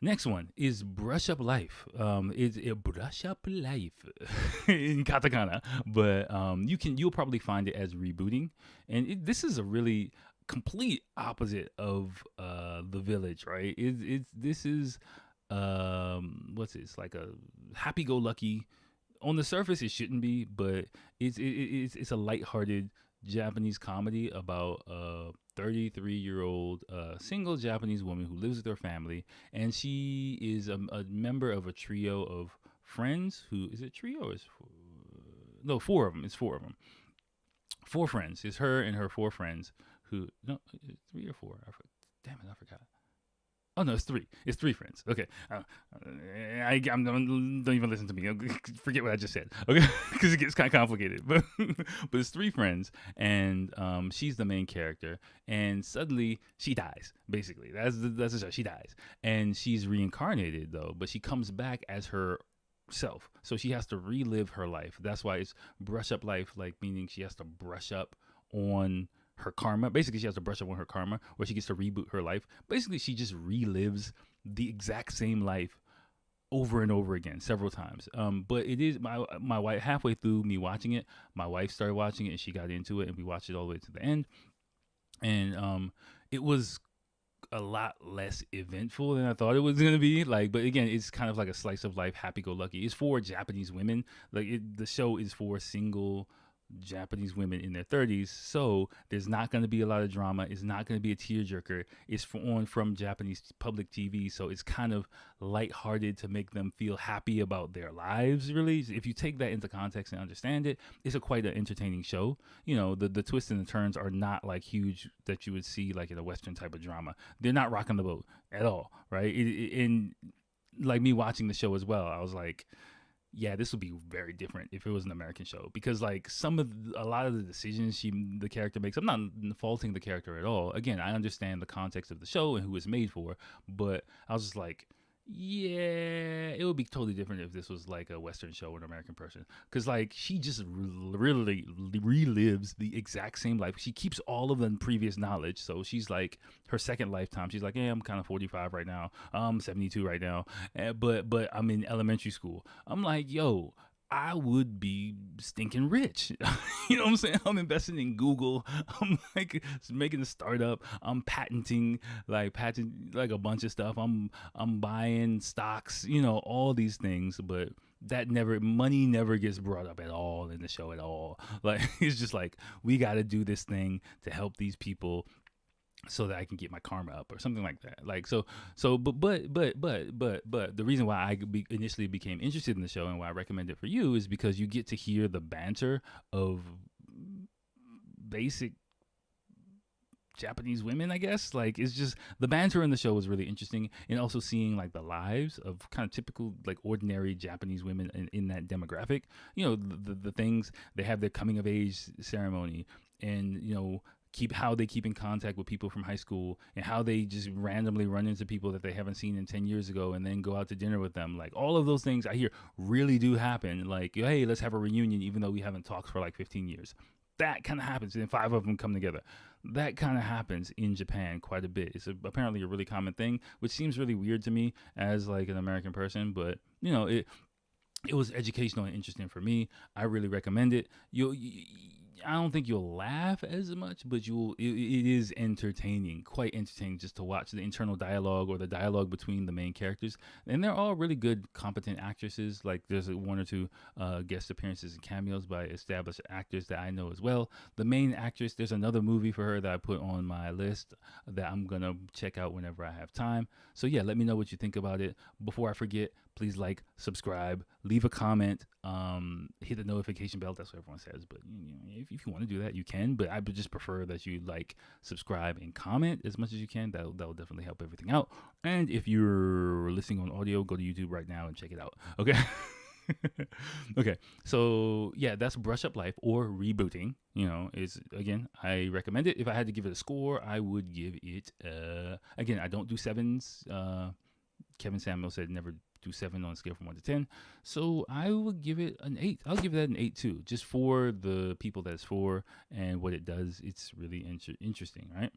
Next one is Brush Up Life. It's Brush Up Life in katakana, but you'll probably find it as rebooting, and this is a really complete opposite of The Village, right? This is what's it? It's like a happy-go-lucky. On the surface, it shouldn't be, but it's a lighthearted Japanese comedy about a 33-year-old single Japanese woman who lives with her family, and she is a member of a trio of friends. Who is it? Trio is no, four of them. It's four of them. Four friends. It's her and her four friends. Who no, three or four? Damn it, I forgot. Oh no, it's three. It's three friends. Okay, don't even listen to me. Forget what I just said. Okay, because it gets kind of complicated. But it's three friends, and she's the main character. And suddenly she dies. Basically, that's the show. She dies, and she's reincarnated though. But she comes back as herself, so she has to relive her life. That's why it's brush up life, like meaning she has to brush up on her karma. Basically, she has to brush up on her karma, where she gets to reboot her life. Basically, she just relives the exact same life over and over again several times. But it is my wife, halfway through me watching it, my wife started watching it and she got into it, and we watched it all the way to the end. And it was a lot less eventful than I thought it was gonna be. Like, but again, it's kind of like a slice of life, happy-go-lucky. It's for Japanese women. Like, the show is for single Japanese women in their 30s, so there's not going to be a lot of drama. It's not going to be a tearjerker. It's from Japanese public TV, so it's kind of lighthearted to make them feel happy about their lives. Really, if you take that into context and understand it, it's quite an entertaining show. You know, the twists and the turns are not like huge that you would see like in a Western type of drama. They're not rocking the boat at all, right? And like me watching the show as well, I was like, yeah, this would be very different if it was an American show, because like a lot of the decisions the character makes, I'm not faulting the character at all. Again, I understand the context of the show and who it's made for, but I was just like, yeah, it would be totally different if this was like a Western show or an American person, because like she just really relives the exact same life. She keeps all of the previous knowledge, so she's like her second lifetime. She's like, yeah, I'm kind of 45 right now, I'm 72 right now, but I'm in elementary school. I'm like, yo, I would be stinking rich. You know what I'm saying? I'm investing in Google. I'm like making a startup. I'm patenting like a bunch of stuff. I'm buying stocks, all these things, but money never gets brought up at all in the show at all. Like, it's just like, we got to do this thing to help these people so that I can get my karma up or something like that. Like, but the reason why I initially became interested in the show and why I recommend it for you is because you get to hear the banter of basic Japanese women, I guess. Like, it's just, the banter in the show was really interesting, and also seeing like the lives of kind of typical like ordinary Japanese women in that demographic. The things they have, their coming of age ceremony, and how they keep in contact with people from high school, and how they just randomly run into people that they haven't seen in 10 years ago and then go out to dinner with them. Like, all of those things I hear really do happen. Like, hey, let's have a reunion even though we haven't talked for like 15 years. That kind of happens, and 5 of them come together. That kind of happens in Japan quite a bit. It's apparently a really common thing, which seems really weird to me as like an American person, but it was educational and interesting for me. I really recommend it. I don't think you'll laugh as much, but it is entertaining, quite entertaining, just to watch the internal dialogue or the dialogue between the main characters. And they're all really good, competent actresses. Like, there's one or two guest appearances and cameos by established actors that I know as well. The main actress, there's another movie for her that I put on my list that I'm going to check out whenever I have time. So yeah, let me know what you think about it. Before I forget, please like, subscribe, leave a comment, hit the notification bell. That's what everyone says. But if you want to do that, you can. But I would just prefer that you like, subscribe, and comment as much as you can. That'll definitely help everything out. And if you're listening on audio, go to YouTube right now and check it out. Okay. Okay. So yeah, that's Brush Up Life, or rebooting. Again, I recommend it. If I had to give it a score, I would give it. Again, I don't do sevens. Kevin Samuel said never do 7 on a scale from 1 to 10. So I would give it an 8. I'll give that an 8 too, just for the people that's for and what it does. It's really interesting, right?